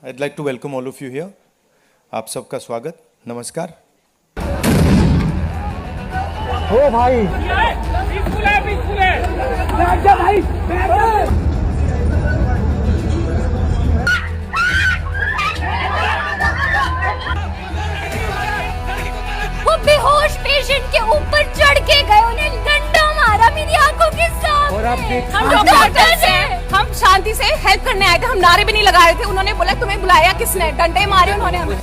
I'd like to welcome all of you here. आप सबका स्वागत, नमस्कार. ओ भाई बैठ जा भाई बैठ जा। वो बेहोश पेशेंट के ऊपर चढ़ के गए, उन्हें डंडा मारा मेरी आंखों के सामने। और आप हम डॉक्टर्स हैं, हम शांति से हेल्प करने आए थे, हम नारे भी नहीं लगा रहे थे। उन्होंने बोला तुम्हें बुलाया किसने, डंडे मारे उन्होंने हमें।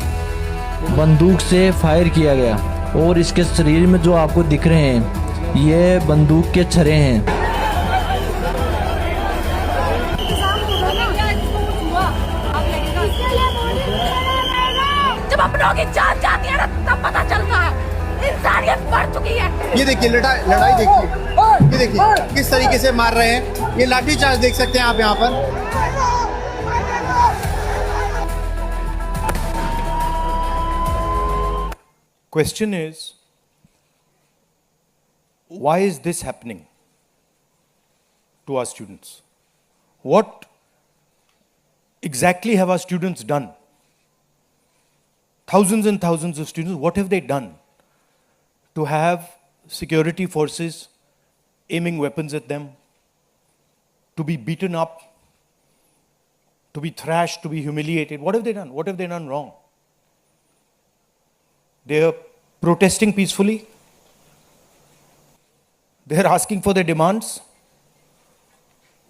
बंदूक से फायर किया गया और इसके शरीर में जो आपको दिख रहे हैं ये बंदूक के छर्रे हैं। जब अपनों की जान जाती है ना तब पता चलता है इंसानियत मर चुकी है। ये देखिए लड़ाई देखिए, ये देखिए किस तरीके से मार रहे हैं। ये लाठी चार्ज देख सकते हैं आप यहाँ पर। Question is, why is this happening to our students? What exactly have our students done? Thousands and thousands of students, what have they done to have security forces aiming weapons at them, to be beaten up, to be thrashed, to be humiliated? What have they done? What have they done wrong? They are protesting peacefully. They are asking for their demands.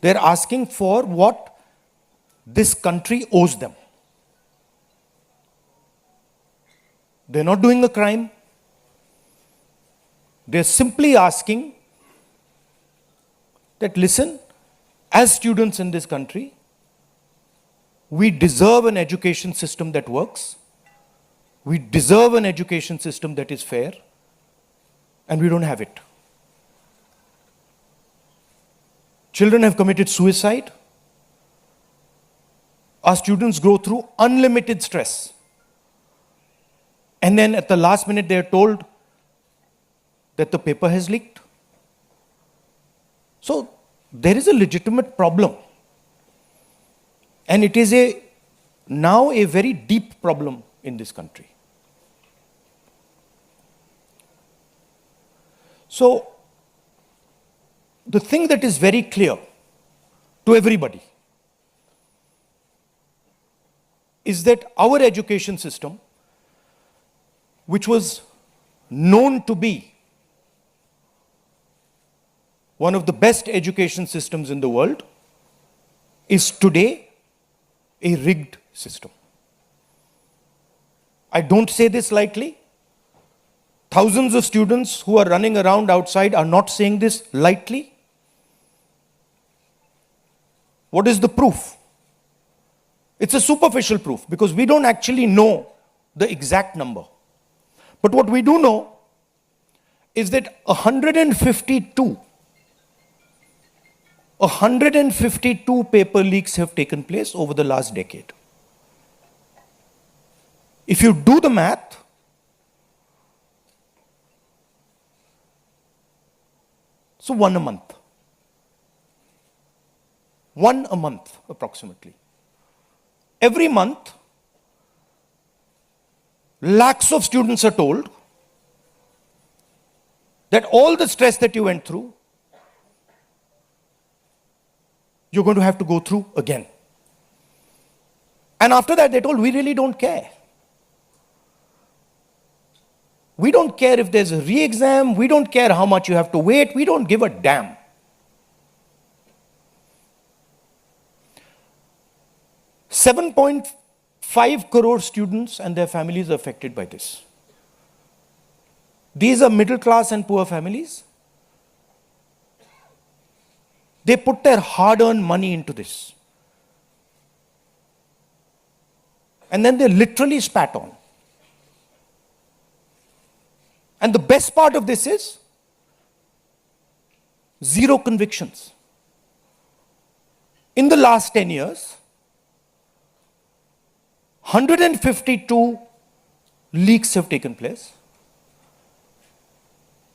They are asking for what this country owes them. They are not doing a crime. They are simply asking that, listen, as students in this country, we deserve an education system that works. We deserve an education system that is fair, and we don't have it. Children have committed suicide. Our students go through unlimited stress. And then at the last minute, they are told that the paper has leaked. So there is a legitimate problem. And it is now a very deep problem in this country. So, the thing that is very clear to everybody is that our education system, which was known to be one of the best education systems in the world, is today a rigged system. I don't say this lightly. Thousands of students who are running around outside are not saying this lightly. What is the proof? It's a superficial proof because we don't actually know the exact number. But what we do know is that 152 paper leaks have taken place over the last decade. If you do the math, so one a month. One a month, approximately. Every month, lakhs of students are told that all the stress that you went through, you're going to have to go through again. And after that, they're told, we really don't care. We don't care if there's a re-exam. We don't care how much you have to wait. We don't give a damn. $7.5 crore students and their families are affected by this. These are middle class and poor families. They put their hard-earned money into this. And then they're literally spat on. And the best part of this is zero convictions. In the last 10 years, 152 leaks have taken place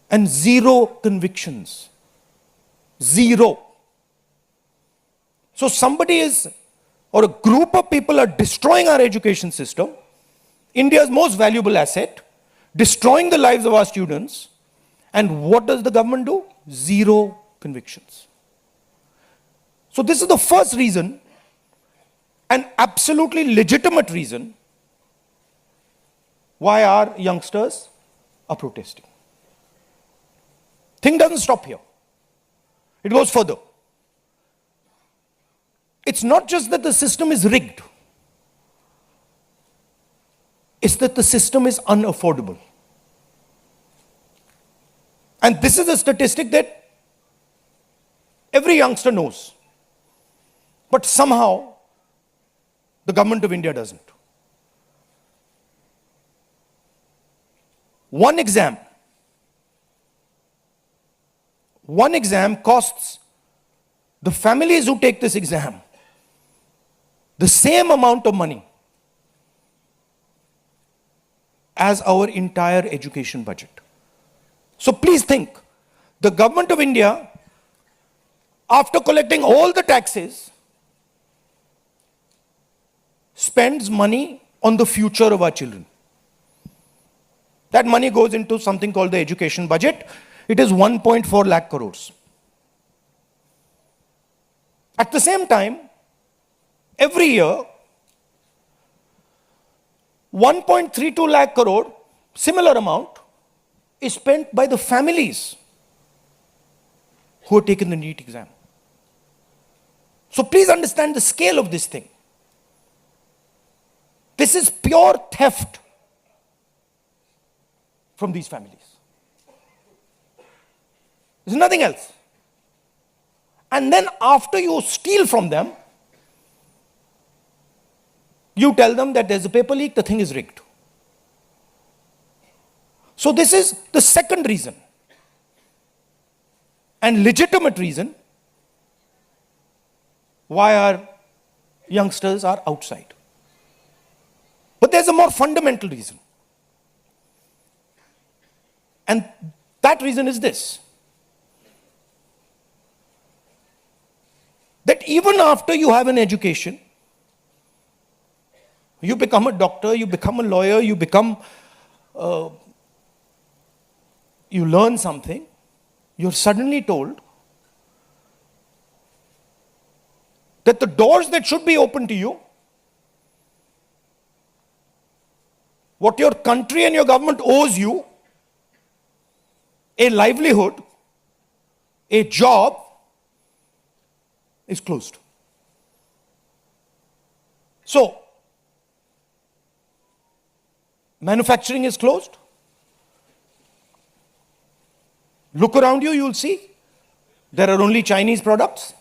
and zero convictions. Zero. So somebody is or a group of people are destroying our education system, India's most valuable asset, destroying the lives of our students, and what does the government do? Zero convictions. So this is the first reason, an absolutely legitimate reason, why our youngsters are protesting. Thing doesn't stop here. It goes further. It's not just that the system is rigged. It's that the system is unaffordable. And this is a statistic that every youngster knows. But somehow, the government of India doesn't. One exam costs the families who take this exam the same amount of money as our entire education budget. So please think, the government of India, after collecting all the taxes, spends money on the future of our children. That money goes into something called the education budget. It is 1.4 lakh crores. At the same time, every year, 1.32 lakh crore, similar amount, is spent by the families who have taken the NEET exam. So please understand the scale of this thing. This is pure theft from these families. There's nothing else. And then after you steal from them, you tell them that there's a paper leak, the thing is rigged. So this is the second reason, and legitimate reason, why our youngsters are outside. But there's a more fundamental reason. And that reason is this: that even after you have an education, you become a doctor, you become a lawyer, you become, you learn something, you're suddenly told that the doors that should be open to you, what your country and your government owes you, a livelihood, a job, is closed. So, manufacturing is closed. Look around you, you'll see there are only Chinese products.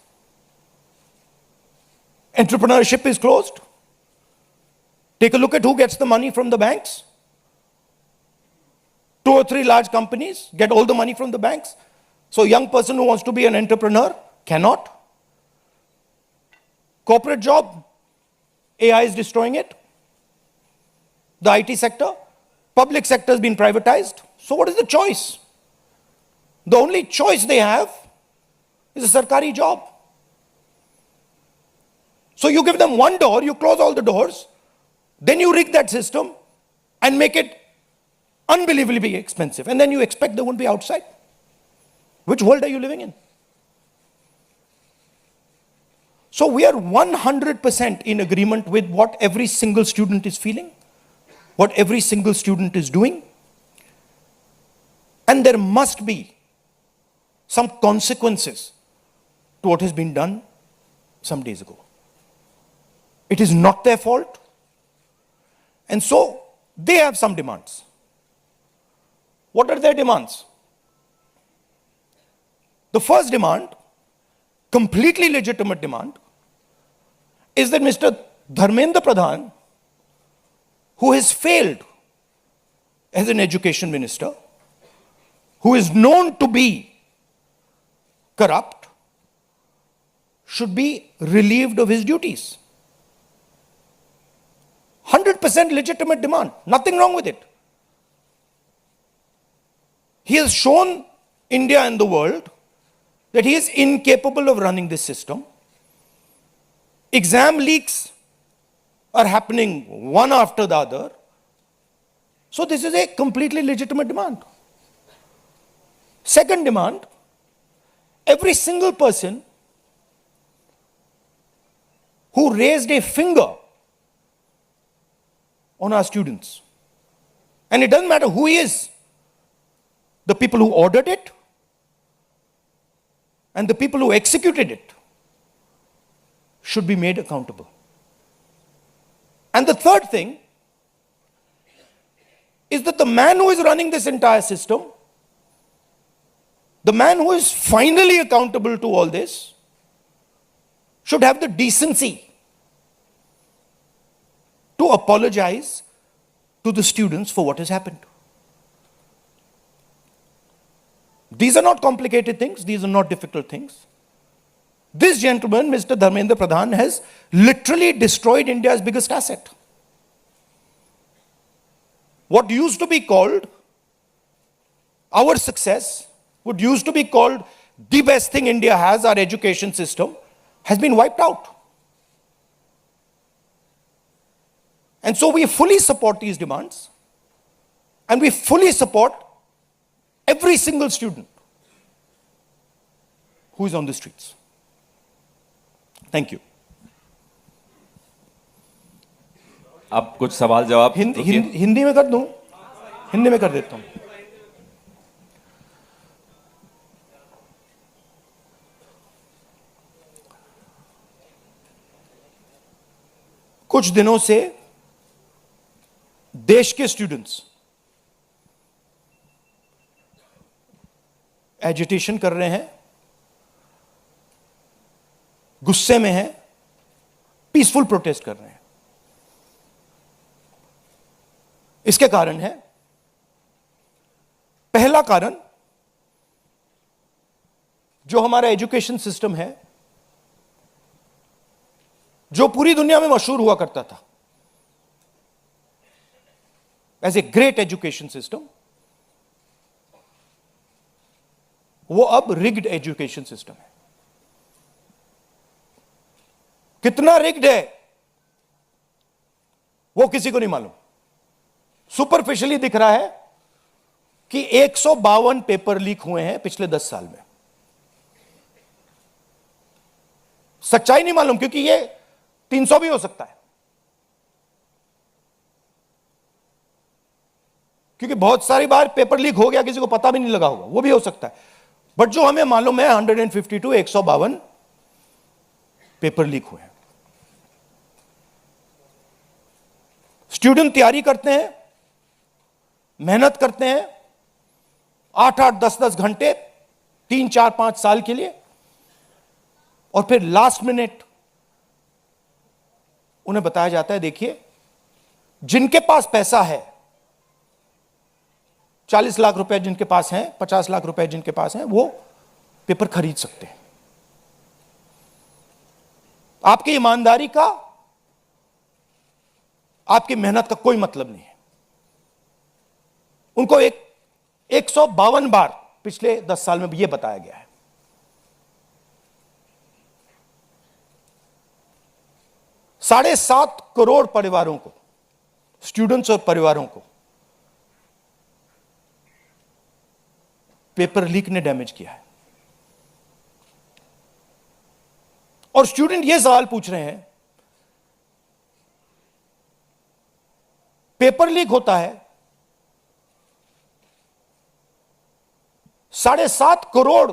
Entrepreneurship is closed. Take a look at who gets the money from the banks. 2 or 3 large companies get all the money from the banks. So a young person who wants to be an entrepreneur cannot. Corporate job, AI is destroying it. The IT sector, public sector has been privatized. So what is the choice? The only choice they have is a sarkari job. So you give them one door, you close all the doors, then you rig that system and make it unbelievably expensive. And then you expect they won't be outside. Which world are you living in? So we are 100% in agreement with what every single student is feeling, what every single student is doing. And there must be some consequences to what has been done some days ago. It is not their fault. And so they have some demands. What are their demands? The first demand, completely legitimate demand, is that Mr. Dharmendra Pradhan, who has failed as an education minister, who is known to be corrupt, should be relieved of his duties. 100% legitimate demand. Nothing wrong with it. He has shown India and the world that he is incapable of running this system. exam leaks are happening one after the other. So this is a completely legitimate demand. Second demand, every single person who raised a finger on our students, and it doesn't matter who he is, the people who ordered it and the people who executed it should be made accountable. And the third thing is that the man who is running this entire system, the man who is finally accountable to all this, should have the decency to apologize to the students for what has happened. These are not complicated things, these are not difficult things. This gentleman, Mr. Dharmendra Pradhan, has literally destroyed India's biggest asset. What used to be called our success, what used to be called the best thing India has, our education system, has been wiped out. And so we fully support these demands, and we fully support every single student who is on the streets. Thank you. अब कुछ सवाल जवाब हिंदी में कर दूं? हिंदी में कर देता हूं. कुछ दिनों से देश के स्टूडेंट्स एजिटेशन कर रहे हैं, गुस्से में हैं, पीसफुल प्रोटेस्ट कर रहे हैं. इसके कारण है, पहला कारण, जो हमारा एजुकेशन सिस्टम है, जो पूरी दुनिया में मशहूर हुआ करता था as a great education system, वो अब रिग्ड एजुकेशन सिस्टम है. कितना रिग्ड है वो किसी को नहीं मालूम. सुपरफिशियली दिख रहा है कि 152 पेपर लीक हुए हैं पिछले 10 साल में. सच्चाई नहीं मालूम, क्योंकि ये 300 भी हो सकता है, क्योंकि बहुत सारी बार पेपर लीक हो गया, किसी को पता भी नहीं लगा होगा, वो भी हो सकता है. बट जो हमें मालूम है 152 पेपर लीक हुए हैं. स्टूडेंट तैयारी करते हैं, मेहनत करते हैं 8-8, 10-10 घंटे, 3, 4, 5 साल के लिए, और फिर लास्ट मिनट उन्हें बताया जाता है, देखिए जिनके पास पैसा है, 40 लाख रुपए जिनके पास हैं, 50 लाख रुपए जिनके पास हैं, वो पेपर खरीद सकते हैं. आपकी ईमानदारी का, आपकी मेहनत का कोई मतलब नहीं है. उनको 152 बार पिछले 10 साल में भी यह बताया गया है. $7.5 करोड़ परिवारों को, स्टूडेंट्स और परिवारों को पेपर लीक ने डैमेज किया है. और स्टूडेंट यह सवाल पूछ रहे हैं, पेपर लीक होता है, 7.5 करोड़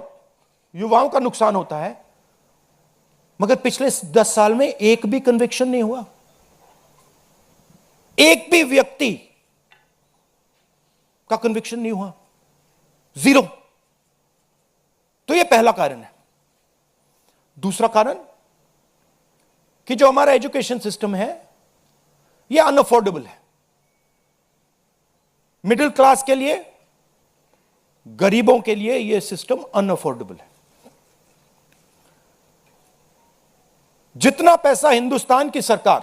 युवाओं का नुकसान होता है, मगर पिछले 10 साल में एक भी कन्विक्शन नहीं हुआ, एक भी व्यक्ति का कन्विक्शन नहीं हुआ, 0. तो यह पहला कारण है. दूसरा कारण कि जो हमारा एजुकेशन सिस्टम है यह अनअफोर्डेबल है. मिडिल क्लास के लिए, गरीबों के लिए यह सिस्टम अनअफोर्डेबल है. जितना पैसा हिंदुस्तान की सरकार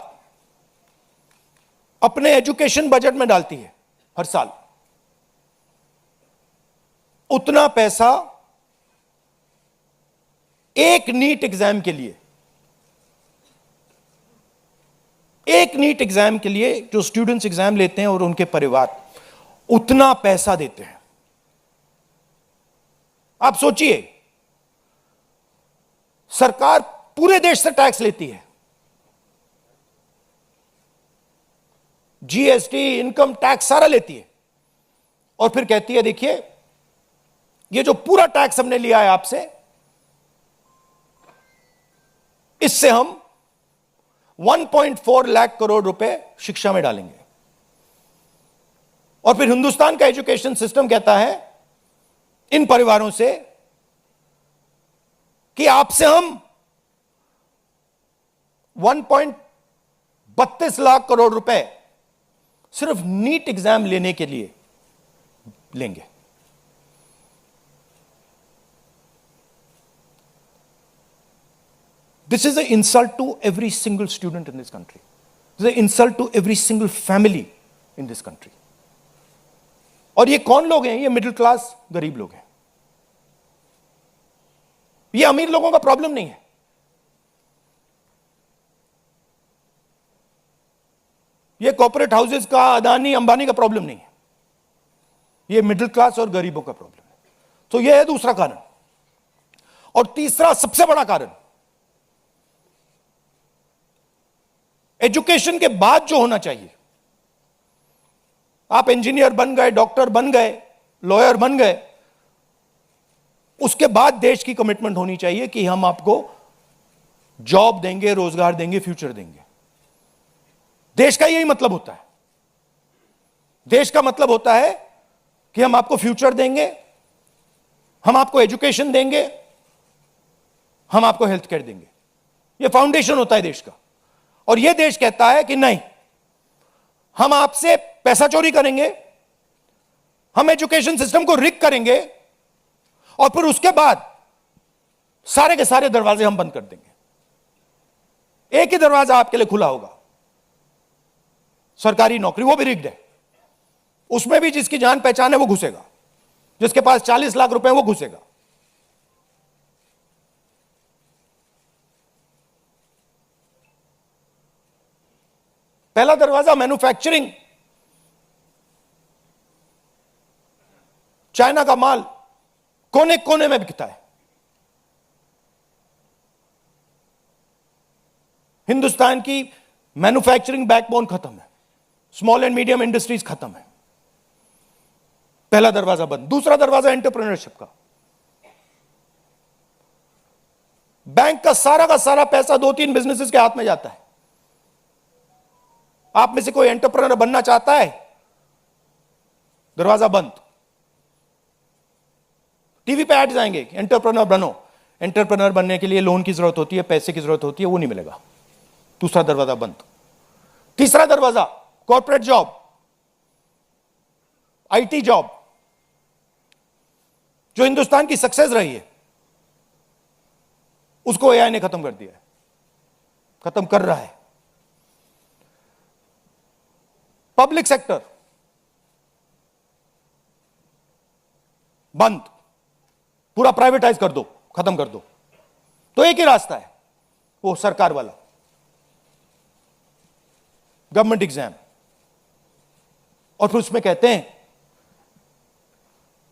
अपने एजुकेशन बजट में डालती है हर साल, उतना पैसा एक नीट एग्जाम के लिए एक नीट एग्जाम के लिए जो स्टूडेंट्स एग्जाम लेते हैं और उनके परिवार उतना पैसा देते हैं। आप सोचिए, सरकार पूरे देश से टैक्स लेती है, जीएसटी, इनकम टैक्स सारा लेती है, और फिर कहती है देखिए ये जो पूरा टैक्स हमने लिया है आपसे, इससे हम 1.4 लाख करोड़ रुपए शिक्षा में डालेंगे। और फिर हिंदुस्तान का एजुकेशन सिस्टम कहता है इन परिवारों से कि आपसे हम 1.32 लाख करोड़ रुपए सिर्फ नीट एग्जाम लेने के लिए लेंगे। This is an insult to every single student in this country. This is an insult to every single family in this country. और ये कौन लोग हैं? ये मिडिल क्लास गरीब लोग हैं। ये अमीर लोगों का प्रॉब्लम नहीं है। ये कॉर्पोरेट हाउसेस का, अदानी अंबानी का प्रॉब्लम नहीं है। ये मिडिल क्लास और गरीबों का प्रॉब्लम है। तो ये है दूसरा कारण। और तीसरा सबसे बड़ा कारण, एजुकेशन के बाद जो होना चाहिए, आप इंजीनियर बन गए, डॉक्टर बन गए, लॉयर बन गए, उसके बाद देश की कमिटमेंट होनी चाहिए कि हम आपको जॉब देंगे, रोजगार देंगे, फ्यूचर देंगे। देश का यही मतलब होता है। देश का मतलब होता है कि हम आपको फ्यूचर देंगे, हम आपको एजुकेशन देंगे, हम आपको हेल्थ केयर देंगे। यह फाउंडेशन होता है देश का। और यह देश कहता है कि नहीं, हम आपसे पैसा चोरी करेंगे, हम एजुकेशन सिस्टम को रिग करेंगे, और फिर उसके बाद सारे के सारे दरवाजे हम बंद कर देंगे। एक ही दरवाजा आपके लिए खुला होगा, सरकारी नौकरी, वो भी रिग्ड है। उसमें भी जिसकी जान पहचान है वो घुसेगा, जिसके पास 40 लाख रुपए है वो घुसेगा। पहला दरवाजा मैन्युफैक्चरिंग, चाइना का माल कोने कोने में बिकता है। हिंदुस्तान की मैन्युफैक्चरिंग बैकबोन खत्म है, स्मॉल एंड मीडियम इंडस्ट्रीज खत्म है। पहला दरवाजा बंद। दूसरा दरवाजा एंटरप्रेन्योरशिप का। बैंक का सारा पैसा 2-3 बिजनेसेस के हाथ में जाता है। आप में से कोई एंटरप्रेन्योर बनना चाहता है, दरवाजा बंद। टीवी पे एड्स आएंगे, एंटरप्रेन्योर बनो। एंटरप्रेन्योर बनने के लिए लोन की जरूरत होती है, पैसे की जरूरत होती है, वो नहीं मिलेगा। दूसरा दरवाजा बंद। तीसरा दरवाजा कॉर्पोरेट जॉब, आईटी जॉब, जो हिंदुस्तान की सक्सेस रही है, उसको एआई ने खत्म कर दिया है, खत्म कर रहा है। पब्लिक सेक्टर बंद, पूरा प्राइवेटाइज कर दो, खत्म कर दो। तो एक ही रास्ता है, वो सरकार वाला, गवर्नमेंट एग्जाम। और फिर उसमें कहते हैं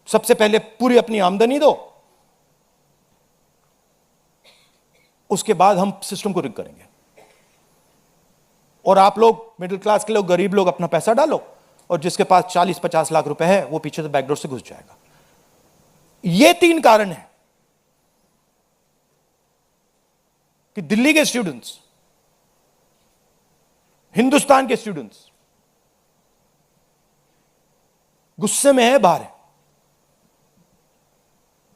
सबसे पहले पूरी अपनी आमदनी दो, उसके बाद हम सिस्टम को रिग करेंगे। और आप लोग मिडिल क्लास के लोग, गरीब लोग अपना पैसा डालो, और जिसके पास 40-50 लाख रुपए है वो पीछे से बैकडोर से घुस जाएगा। ये 3 कारण है कि दिल्ली के स्टूडेंट्स, हिंदुस्तान के स्टूडेंट्स गुस्से में है, बाहर है।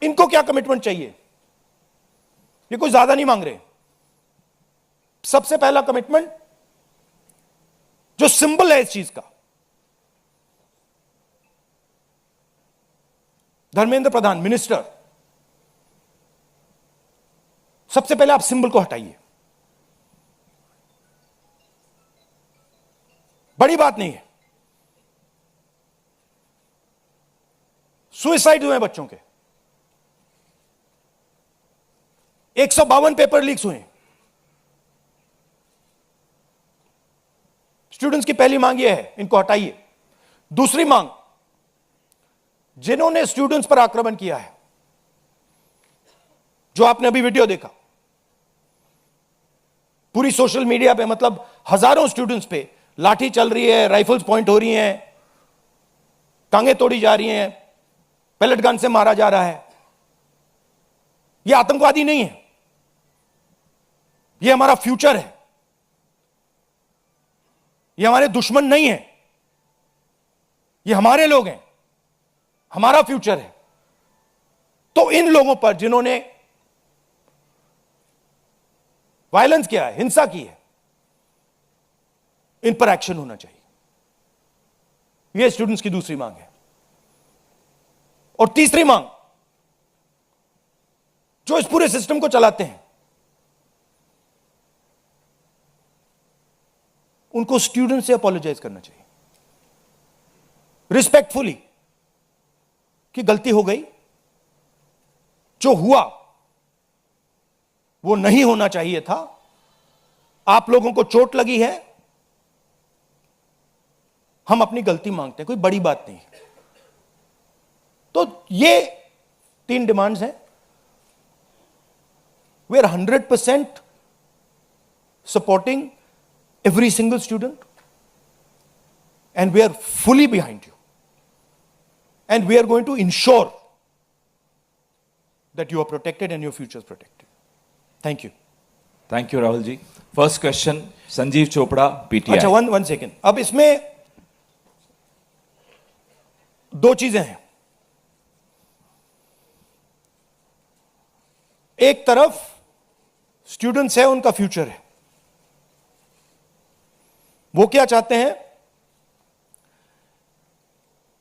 इनको क्या कमिटमेंट चाहिए? ये कोई ज्यादा नहीं मांग रहे। सबसे पहला कमिटमेंट जो सिंबल है इस चीज का, धर्मेंद्र प्रधान मिनिस्टर, सबसे पहले आप सिंबल को हटाइए। बड़ी बात नहीं है। सुसाइड हुए बच्चों के, 152 पेपर लीक्स हुए। स्टूडेंट्स की पहली मांग यह है, इनको हटाइए। दूसरी मांग, जिन्होंने स्टूडेंट्स पर आक्रमण किया है, जो आपने अभी वीडियो देखा, पूरी सोशल मीडिया पे, मतलब हजारों स्टूडेंट्स पे लाठी चल रही है, राइफल्स पॉइंट हो रही हैं, टांगे तोड़ी जा रही हैं, पेलेट गन से मारा जा रहा है। यह आतंकवादी नहीं है, यह हमारा फ्यूचर है, यह हमारे दुश्मन नहीं है, ये हमारे लोग हैं, हमारा फ्यूचर है। तो इन लोगों पर जिन्होंने वायलेंस किया है, हिंसा की है, इन पर एक्शन होना चाहिए। यह स्टूडेंट्स की दूसरी मांग है। और तीसरी मांग, जो इस पूरे सिस्टम को चलाते हैं, उनको स्टूडेंट से अपोलोजाइज करना चाहिए रिस्पेक्टफुली कि गलती हो गई, जो हुआ वो नहीं होना चाहिए था, आप लोगों को चोट लगी है, हम अपनी गलती मांगते हैं, कोई बड़ी बात नहीं है। तो ये 3 डिमांड्स हैं। We are 100% supporting every single student, and we are fully behind you, and we are going to ensure that you are protected and your future is protected. Thank you. Thank you Rahul ji. First question Sanjeev Chopra, PTI. अच्छा, one second. अब इसमें 2 चीजें हैं। एक तरफ students है, उनका future है, वो क्या चाहते हैं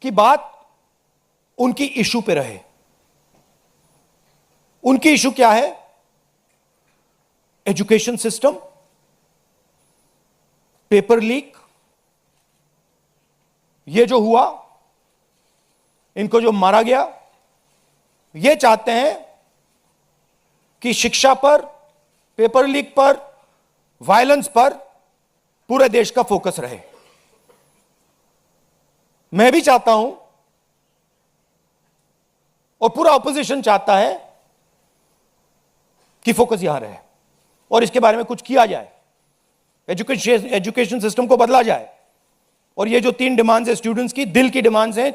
कि बात उनकी इशू पे रहे। उनकी इशू क्या है? एजुकेशन सिस्टम, पेपर लीक, ये जो हुआ, इनको जो मारा गया, ये चाहते हैं कि शिक्षा पर, पेपर लीक पर, वायलेंस पर पूरे देश का फोकस रहे। मैं भी चाहता हूं और पूरा ऑपोजिशन चाहता है कि फोकस यहां रहे और इसके बारे में कुछ किया जाए, एजुकेशन सिस्टम को बदला जाए। और ये जो 3 डिमांड्स है स्टूडेंट्स की, दिल की डिमांड्स हैं,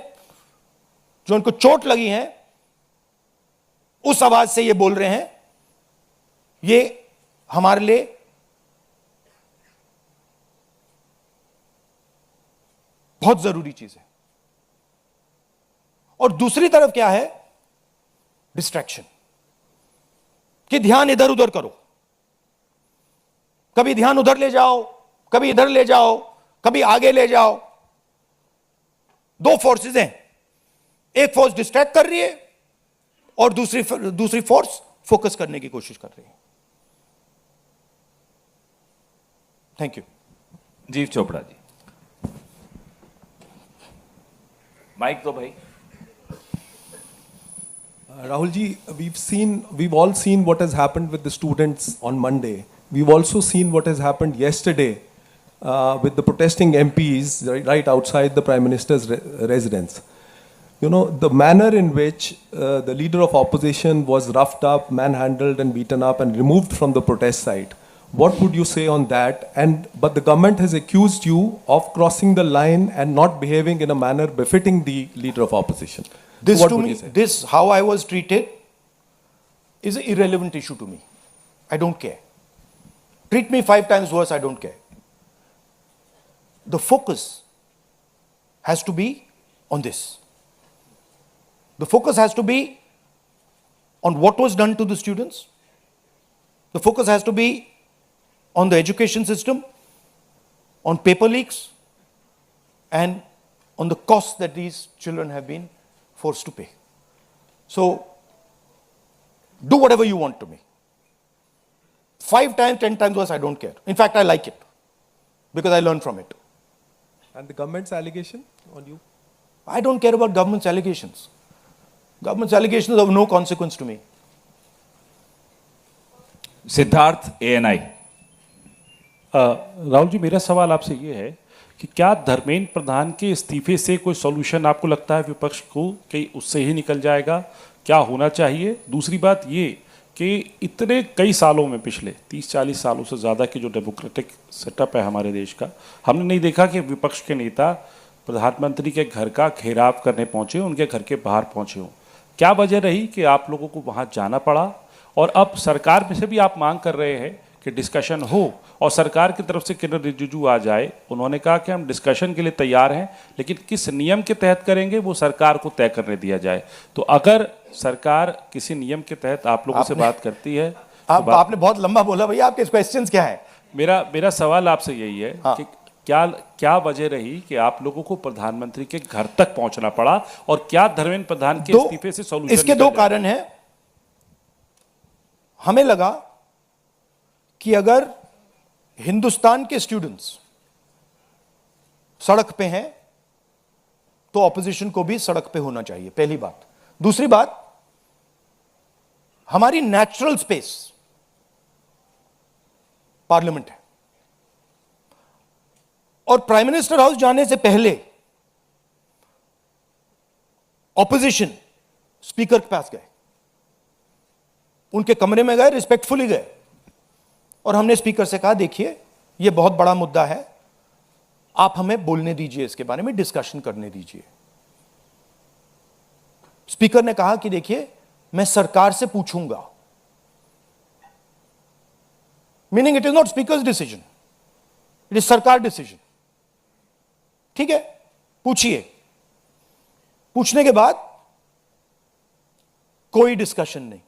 जो उनको चोट लगी हैं, उस आवाज से ये बोल रहे हैं, ये हमारे लिए बहुत जरूरी चीज है। और दूसरी तरफ क्या है? डिस्ट्रैक्शन, कि ध्यान इधर उधर करो, कभी ध्यान उधर ले जाओ, कभी इधर ले जाओ, कभी आगे ले जाओ। 2 फोर्सेस हैं, एक फोर्स डिस्ट्रैक्ट कर रही है और दूसरी फोर्स फोकस करने की कोशिश कर रही है। Thank you. जीव चोपड़ा जी, माइक तो भाई। Rahul ji, we've all seen what has happened with the students on Monday. We've also seen what has happened yesterday with the protesting MPs right outside the Prime Minister's residence. You know, the manner in which the leader of opposition was roughed up, manhandled and beaten up and removed from the protest site. What would you say on that? But the government has accused you of crossing the line and not behaving in a manner befitting the leader of opposition. This What to would me, you say? this how I was treated is an irrelevant issue to me. I don't care. Treat me 5 times worse, I don't care. The focus has to be on this. The focus has to be on what was done to the students. The focus has to be on the education system, on paper leaks, and on the costs that these children have been forced to pay. So, do whatever you want to me. 5 times, 10 times worse, I don't care. In fact, I like it because I learn from it. And the government's allegation on you? I don't care about government's allegations. Government's allegations are of no consequence to me. Siddharth, ANI। Rahul ji, मेरा सवाल आपसे ये है कि क्या धर्मेंद्र प्रधान के इस्तीफे से कोई सॉल्यूशन आपको लगता है विपक्ष को कि उससे ही निकल जाएगा? क्या होना चाहिए? दूसरी बात ये कि इतने कई सालों में, पिछले 30-40 सालों से ज़्यादा की जो डेमोक्रेटिक सेटअप है हमारे देश का, हमने नहीं देखा कि विपक्ष के नेता प्रधानमंत्री के घर का घेराव करने पहुंचे, उनके घर के बाहर पहुंचे हों। क्या वजह रही कि आप लोगों को वहां जाना पड़ा? और अब सरकार में से भी आप मांग कर रहे हैं कि डिस्कशन हो और सरकार की तरफ से किरण रिजिजू आ जाए। उन्होंने कहा कि हम डिस्कशन के लिए तैयार हैं, लेकिन किस नियम के तहत करेंगे वो सरकार को तय करने दिया जाए। तो अगर सरकार किसी नियम के तहत आप लोगों से बात करती है आपने बहुत लंबा बोला भैया, आपके क्वेश्चंस क्या है? मेरा सवाल आपसे यही है कि क्या वजह रही कि आप लोगों को प्रधानमंत्री के घर तक पहुंचना पड़ा, और क्या धर्मेंद्र प्रधान के इस्तीफे से सॉल्यूशन? इसके दो कारण हैं। हमें लगा कि अगर हिंदुस्तान के स्टूडेंट्स सड़क पे हैं तो ऑपोजिशन को भी सड़क पे होना चाहिए, पहली बात। दूसरी बात, हमारी नेचुरल स्पेस पार्लियामेंट है, और प्राइम मिनिस्टर हाउस जाने से पहले ऑपोजिशन स्पीकर के पास गए, उनके कमरे में गए, रिस्पेक्टफुली गए, और हमने स्पीकर से कहा देखिए यह बहुत बड़ा मुद्दा है, आप हमें बोलने दीजिए, इसके बारे में डिस्कशन करने दीजिए। स्पीकर ने कहा कि देखिए मैं सरकार से पूछूंगा, meaning it is not speakers decision, it is सरकार डिसीजन। ठीक है, पूछिए। पूछने के बाद कोई डिस्कशन नहीं,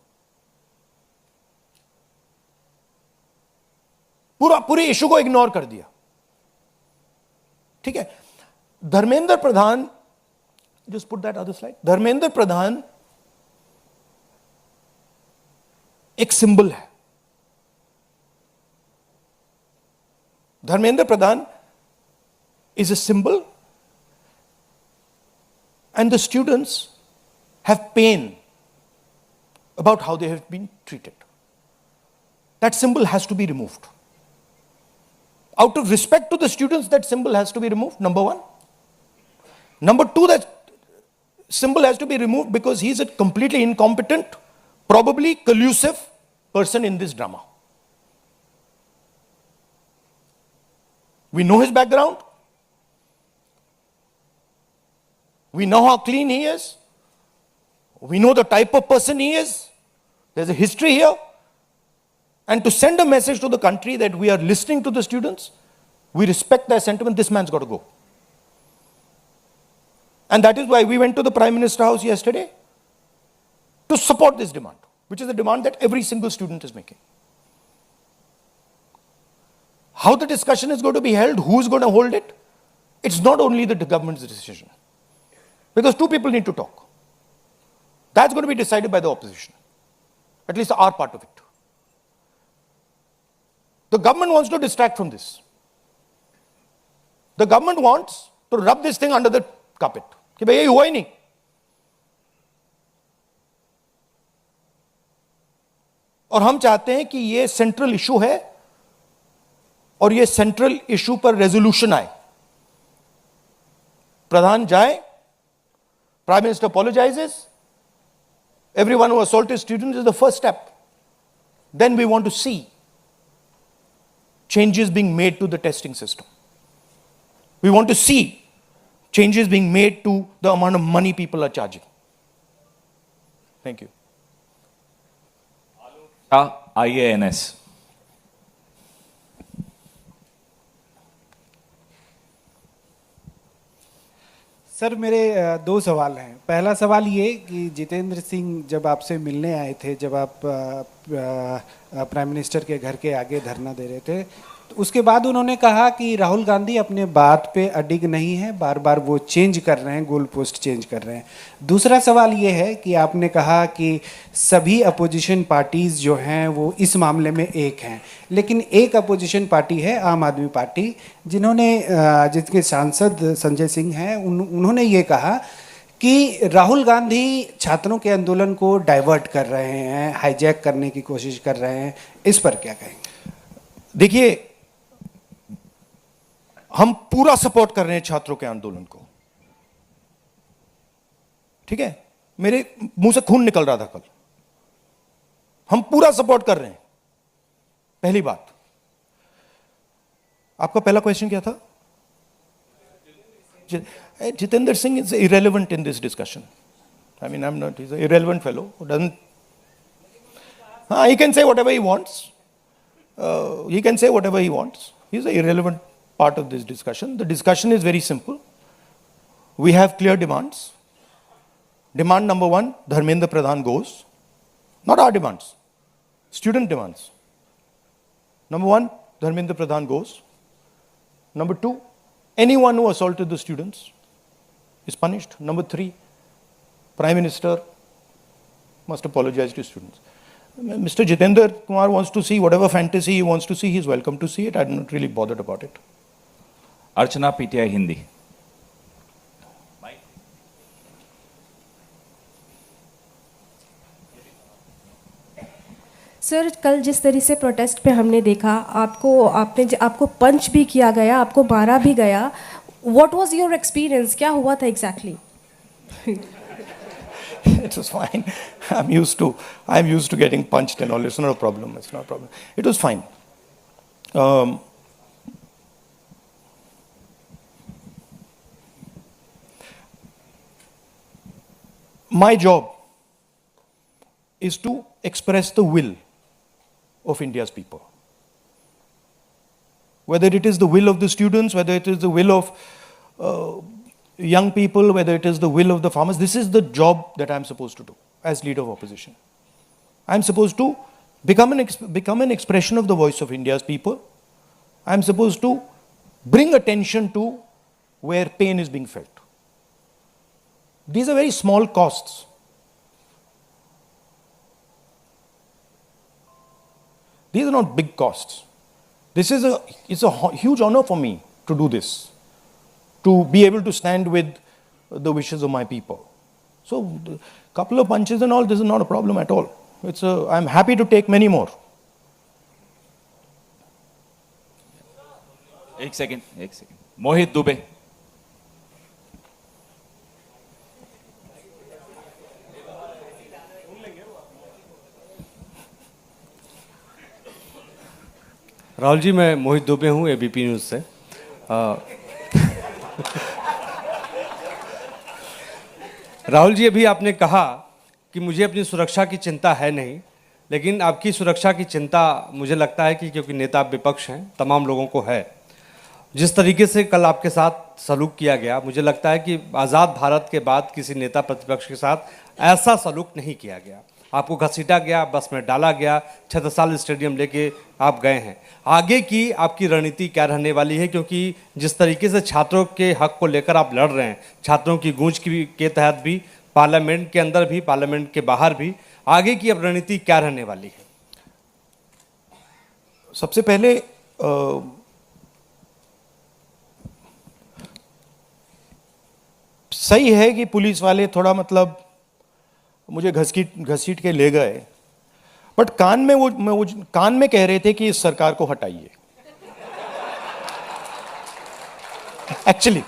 पूरे इशू को इग्नोर कर दिया। ठीक है, Dharmendra Pradhan, just put that other slide, Dharmendra Pradhan एक सिंबल है। धर्मेंद्र प्रधान is a symbol, and the students have pain about how they have been treated. That symbol has to be removed. Out of respect to the students, that symbol has to be removed, number one. Number two, that symbol has to be removed because he is a completely incompetent, probably collusive person in this drama. We know his background. We know how clean he is. We know the type of person he is. There's a history here. And to send a message to the country that we are listening to the students, we respect their sentiment, this man's got to go. And that is why we went to the Prime Minister House yesterday to support this demand, which is a demand that every single student is making. How the discussion is going to be held, who is going to hold it, it's not only the government's decision. Because two people need to talk. That's going to be decided by the opposition. At least our part of it. The government wants to distract from this. The government wants to rub this thing under the carpet. कि भाई ये हुआ ही नहीं. और हम चाहते हैं कि ये सेंट्रल इशू है और ये सेंट्रल इशू पर रेजोल्यूशन आए. प्रधान जाए, Prime Minister apologizes. Everyone who assaulted students is the first step. Then we want to see changes being made to the testing system. We want to see changes being made to the amount of money people are charging. Thank you. IANS. Sir मेरे दो सवाल हैं। पहला सवाल ये कि जितेंद्र सिंह जब आपसे मिलने आए थे, जब आप प्राइम मिनिस्टर के घर के आगे धरना दे रहे थे, तो उसके बाद उन्होंने कहा कि राहुल गांधी अपने बात पे अडिग नहीं है, बार बार वो चेंज कर रहे हैं, गोल पोस्ट चेंज कर रहे हैं। दूसरा सवाल ये है कि आपने कहा कि सभी अपोजिशन पार्टीज़ जो हैं वो इस मामले में एक हैं, लेकिन एक अपोजिशन पार्टी है आम आदमी पार्टी, जिसके सांसद संजय सिंह हैं, उन्होंने ये कहा कि राहुल गांधी छात्रों के आंदोलन को डाइवर्ट कर रहे हैं, हाईजैक करने की कोशिश कर रहे हैं। इस पर क्या कहेंगे? देखिए, हम पूरा सपोर्ट कर रहे हैं छात्रों के आंदोलन को, ठीक है? मेरे मुंह से खून निकल रहा था कल। हम पूरा सपोर्ट कर रहे हैं, पहली बात। आपका पहला क्वेश्चन क्या था? Jitendra Singh is irrelevant in this discussion. I mean, he's an irrelevant fellow who doesn't. He can say whatever he wants. He can say whatever he wants. He's an irrelevant part of this discussion. The discussion is very simple. We have clear demands. Demand number one, Dharmendra Pradhan goes. Not our demands, student demands. Number one, Dharmendra Pradhan goes. Number two, anyone who assaulted the students is punished. Number three, Prime Minister must apologize to students. Mr. Jitendra Kumar wants to see whatever fantasy he wants to see, he's welcome to see it. I'm not really bothered about it. Archana PTI Hindi. Sir, कल जिस तरह से protest पे हमने देखा, आपको पंच भी किया गया, आपको मारा भी गया। What was your experience? क्या हुआ था exactly? It was fine. I'm used to getting punched and all. It's not a problem. It's not a problem. It was fine. My job is to express the will of India's people. Whether it is the will of the students, whether it is the will of young people, whether it is the will of the farmers, this is the job that I'm supposed to do as leader of opposition. I'm supposed to become an expression of the voice of India's people. I'm supposed to bring attention to where pain is being felt. These are very small costs. These are not big costs. It's a huge honor for me to do this, to be able to stand with the wishes of my people. So, a couple of punches and all, this is not a problem at all. I'm happy to take many more. एक second. मोहित दुबे। राहुल जी, मैं मोहित दुबे हूँ ABP news से। राहुल जी, अभी आपने कहा कि मुझे अपनी सुरक्षा की चिंता है नहीं, लेकिन आपकी सुरक्षा की चिंता मुझे लगता है कि क्योंकि नेता विपक्ष हैं, तमाम लोगों को है। जिस तरीके से कल आपके साथ सलूक किया गया, मुझे लगता है कि आज़ाद भारत के बाद किसी नेता प्रतिपक्ष के साथ ऐसा सलूक नहीं किया गया। आपको घसीटा गया, बस में डाला गया, छत्रसाल स्टेडियम लेके आप गए हैं। आगे की आपकी रणनीति क्या रहने वाली है? क्योंकि जिस तरीके से छात्रों के हक को लेकर आप लड़ रहे हैं, छात्रों की गूंज के तहत भी, पार्लियामेंट के अंदर भी, पार्लियामेंट के बाहर भी, आगे की अब रणनीति क्या रहने वाली है? सबसे पहले सही है कि पुलिस वाले थोड़ा मतलब मुझे घसीट के ले गए, बट कान में कह रहे थे कि इस सरकार को हटाइए। एक्चुअली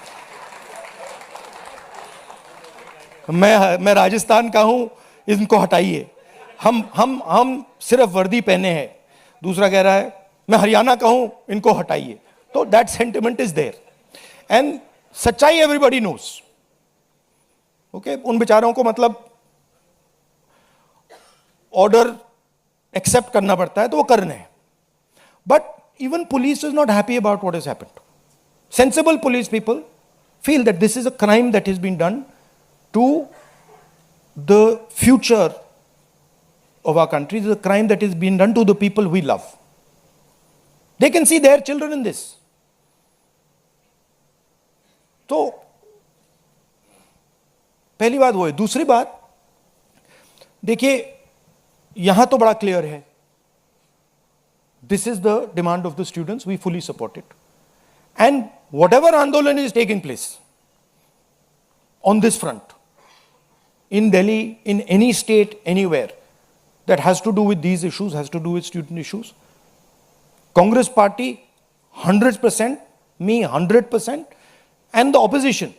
मैं राजस्थान का हूं, इनको हटाइए। हम सिर्फ वर्दी पहने हैं। दूसरा कह रहा है मैं हरियाणा का हूं, इनको हटाइए। तो that sentiment is there and सच्चाई एवरीबॉडी नोस। ओके, उन बेचारों को मतलब ऑर्डर एक्सेप्ट करना पड़ता है, तो वो कर रहे हैं। But even police is not happy about what has happened. Sensible police people feel that this is a crime that is been done to the future of our country. This is a crime that is being done to the people we love. They can see their children in this. तो पहली बात वो है। दूसरी बात देखिए, यहां तो बड़ा क्लियर है, this is the demand of the students, we fully support it, and whatever andolan is taking place on this front in Delhi, in any state, anywhere that has to do with these issues, has to do with student issues, Congress party 100% me 100%, and the opposition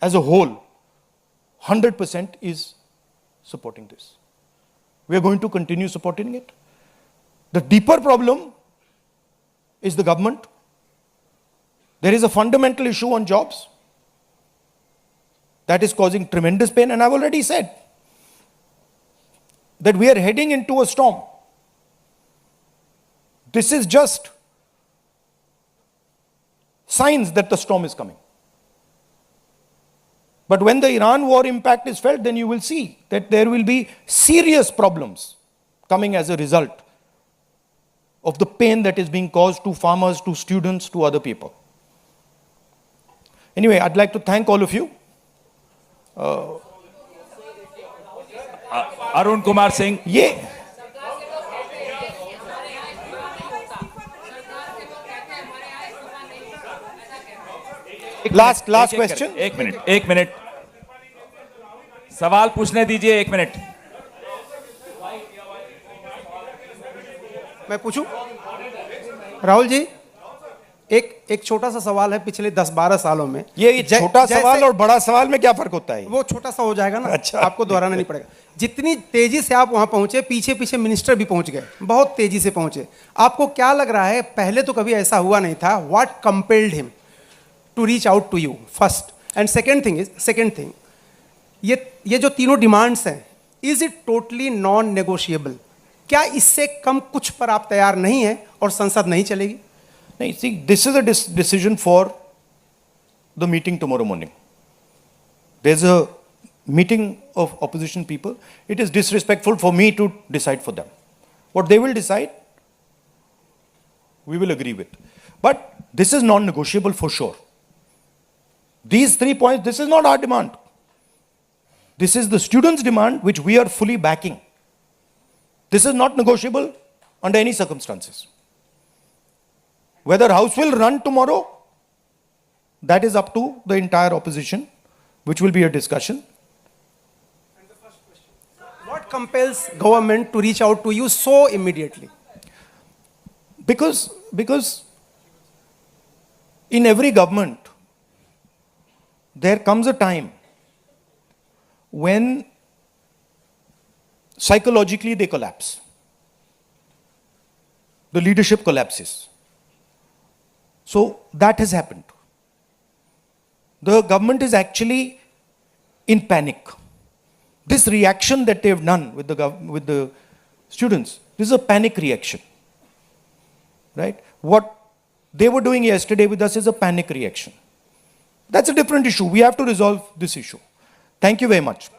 as a whole 100% is supporting this. We are going to continue supporting it. The deeper problem is the government. There is a fundamental issue on jobs that is causing tremendous pain, and I've already said that we are heading into a storm. This is just signs that the storm is coming. But when the Iran war impact is felt, then you will see that there will be serious problems coming as a result of the pain that is being caused to farmers, to students, to other people. Anyway, I'd like to thank all of you. Arun Kumar Singh, ये last question. एक minute सवाल पूछने दीजिए, 1 minute. मैं पूछूं? राहुल जी, एक छोटा सा सवाल है। पिछले 10-12 सालों में ये छोटा सवाल और बड़ा सवाल में क्या फर्क होता है? वो छोटा सा हो जाएगा ना। अच्छा, आपको दोहराना नहीं पड़ेगा। जितनी तेजी से आप वहां पहुंचे, पीछे पीछे मिनिस्टर भी पहुंच गए, बहुत तेजी से पहुंचे। आपको क्या लग रहा है, पहले तो कभी ऐसा हुआ नहीं था, what compelled him to reach out to you first? And second thing, ये जो तीनों डिमांड्स हैं, is it totally non negotiable? क्या इससे कम कुछ पर आप तैयार नहीं हैं और संसद नहीं चलेगी? नहीं, see, this is a decision for the meeting tomorrow morning. There's a meeting of opposition people. It is disrespectful for me to decide for them. What they will decide, we will agree with. But this is non-negotiable for sure. These 3 points, this is not our demand. This is the students' demand, which we are fully backing. This is not negotiable under any circumstances. Whether House will run tomorrow, that is up to the entire opposition, which will be a discussion. And the first question, what compels government to reach out to you so immediately? Because in every government, there comes a time when psychologically they collapse. The leadership collapses. So that has happened. The government is actually in panic. This reaction that they have done with the students, this is a panic reaction, right? What they were doing yesterday with us is a panic reaction. That's a different issue. We have to resolve this issue. Thank you very much.